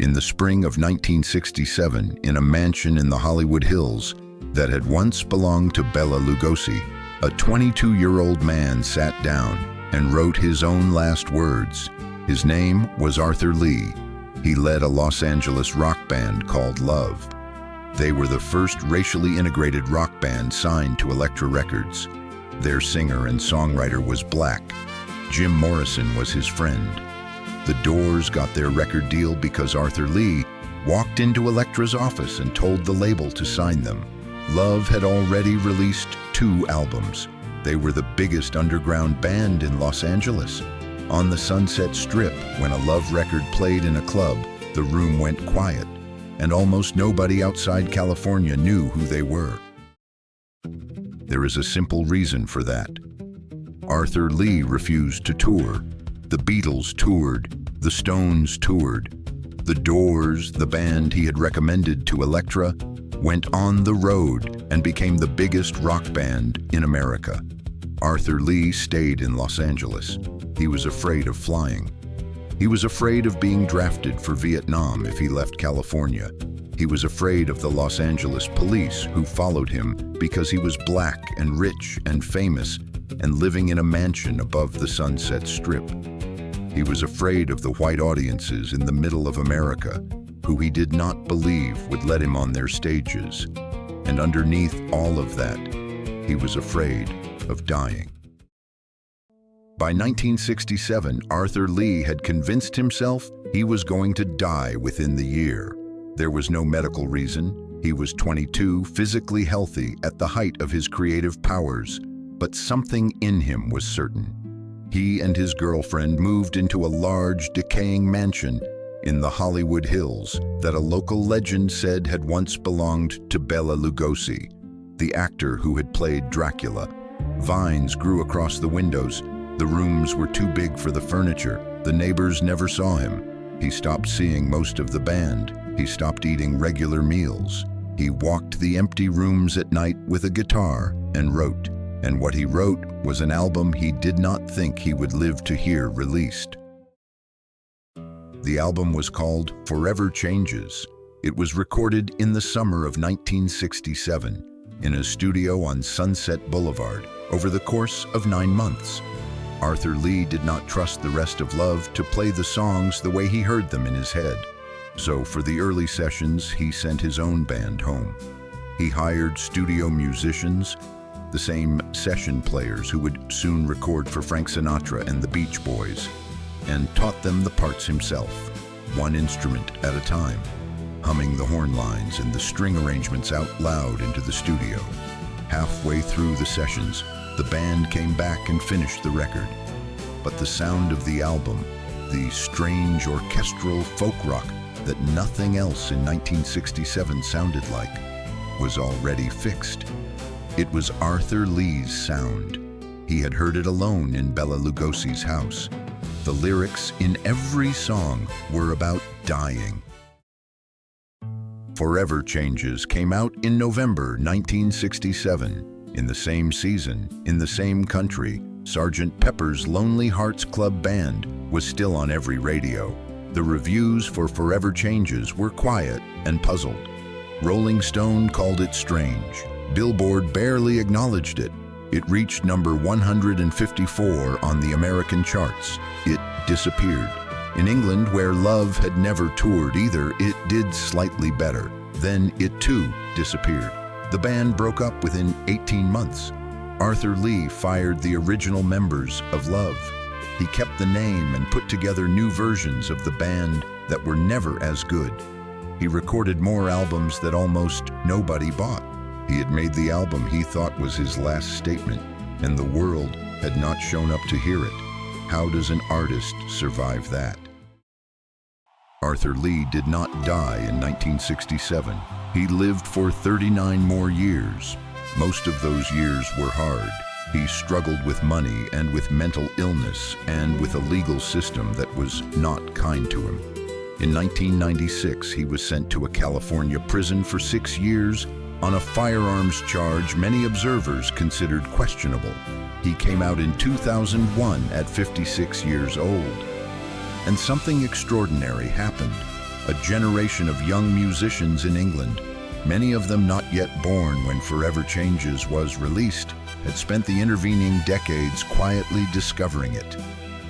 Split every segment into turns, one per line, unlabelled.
In the spring of 1967, in a mansion in the Hollywood Hills that had once belonged to Bela Lugosi, a 22-year-old man sat down and wrote his own last words. His name was Arthur Lee. He led a Los Angeles rock band called Love. They were the first racially integrated rock band signed to Elektra Records. Their singer and songwriter was black. Jim Morrison was his friend. The Doors got their record deal because Arthur Lee walked into Elektra's office and told the label to sign them. Love had already released 2 albums. They were the biggest underground band in Los Angeles. On the Sunset Strip, when a Love record played in a club, the room went quiet, and almost nobody outside California knew who they were. There is a simple reason for that. Arthur Lee refused to tour. The Beatles toured, the Stones toured. The Doors, the band he had recommended to Elektra, went on the road and became the biggest rock band in America. Arthur Lee stayed in Los Angeles. He was afraid of flying. He was afraid of being drafted for Vietnam if he left California. He was afraid of the Los Angeles police who followed him because he was black and rich and famous and living in a mansion above the Sunset Strip. He was afraid of the white audiences in the middle of America, who he did not believe would let him on their stages. And underneath all of that, he was afraid of dying. By 1967, Arthur Lee had convinced himself he was going to die within the year. There was no medical reason. He was 22, physically healthy, at the height of his creative powers, but something in him was certain. He and his girlfriend moved into a large, decaying mansion in the Hollywood Hills that a local legend said had once belonged to Bela Lugosi, the actor who had played Dracula. Vines grew across the windows. The rooms were too big for the furniture. The neighbors never saw him. He stopped seeing most of the band. He stopped eating regular meals. He walked the empty rooms at night with a guitar and wrote. And what he wrote was an album he did not think he would live to hear released. The album was called Forever Changes. It was recorded in the summer of 1967 in a studio on Sunset Boulevard over the course of 9 months. Arthur Lee did not trust the rest of Love to play the songs the way he heard them in his head. So for the early sessions, he sent his own band home. He hired studio musicians, the same session players who would soon record for Frank Sinatra and the Beach Boys, and taught them the parts himself, one instrument at a time, humming the horn lines and the string arrangements out loud into the studio. Halfway through the sessions, the band came back and finished the record. But the sound of the album, the strange orchestral folk rock that nothing else in 1967 sounded like, was already fixed. It was Arthur Lee's sound. He had heard it alone in Bela Lugosi's house. The lyrics in every song were about dying. Forever Changes came out in November 1967. In the same season, in the same country, Sgt. Pepper's Lonely Hearts Club Band was still on every radio. The reviews for Forever Changes were quiet and puzzled. Rolling Stone called it strange. Billboard barely acknowledged it. It reached number 154 on the American charts. It disappeared. In England, where Love had never toured either, it did slightly better. Then it too disappeared. The band broke up within 18 months. Arthur Lee fired the original members of Love. He kept the name and put together new versions of the band that were never as good. He recorded more albums that almost nobody bought. He had made the album he thought was his last statement, and the world had not shown up to hear it. How does an artist survive that? Arthur Lee did not die in 1967. He lived for 39 more years. Most of those years were hard. He struggled with money and with mental illness and with a legal system that was not kind to him. In 1996, he was sent to a California prison for 6 years on a firearms charge many observers considered questionable. He came out in 2001 at 56 years old. And something extraordinary happened. a generation of young musicians in England, many of them not yet born when Forever Changes was released, had spent the intervening decades quietly discovering it.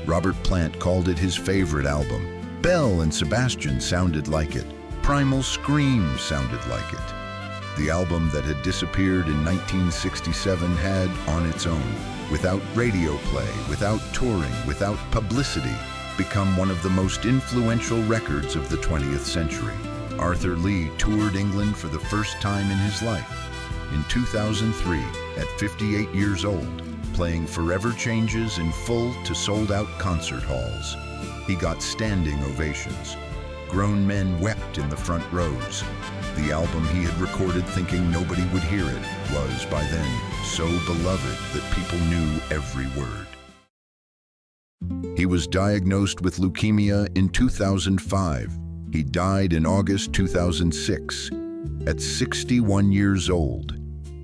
Robert Plant called it his favorite album. Belle and Sebastian sounded like it. Primal Scream sounded like it. The album that had disappeared in 1967 had, on its own, without radio play, without touring, without publicity, become one of the most influential records of the 20th century. Arthur Lee toured England for the first time in his life. In 2003, at 58 years old, playing Forever Changes in full to sold-out concert halls. He got standing ovations. Grown men wept in the front rows. The album he had recorded thinking nobody would hear it was, by then, so beloved that people knew every word. He was diagnosed with leukemia in 2005. He died in August 2006, at 61 years old.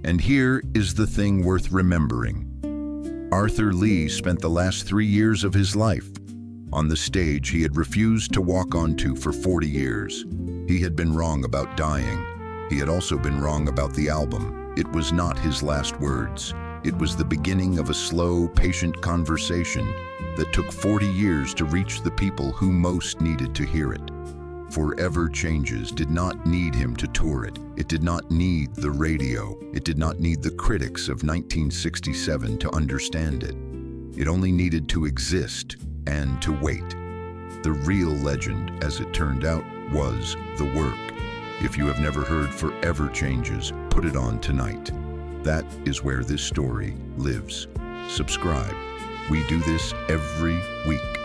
And here is the thing worth remembering. Arthur Lee spent the last 3 years of his life on the stage he had refused to walk onto for 40 years. He had been wrong about dying. He had also been wrong about the album. It was not his last words. It was the beginning of a slow, patient conversation that took 40 years to reach the people who most needed to hear it. Forever Changes did not need him to tour it. It did not need the radio. It did not need the critics of 1967 to understand it. It only needed to exist and to wait. The real legend, as it turned out, was the work. If you have never heard Forever Changes, put it on tonight. That is where this story lives. Subscribe. We do this every week.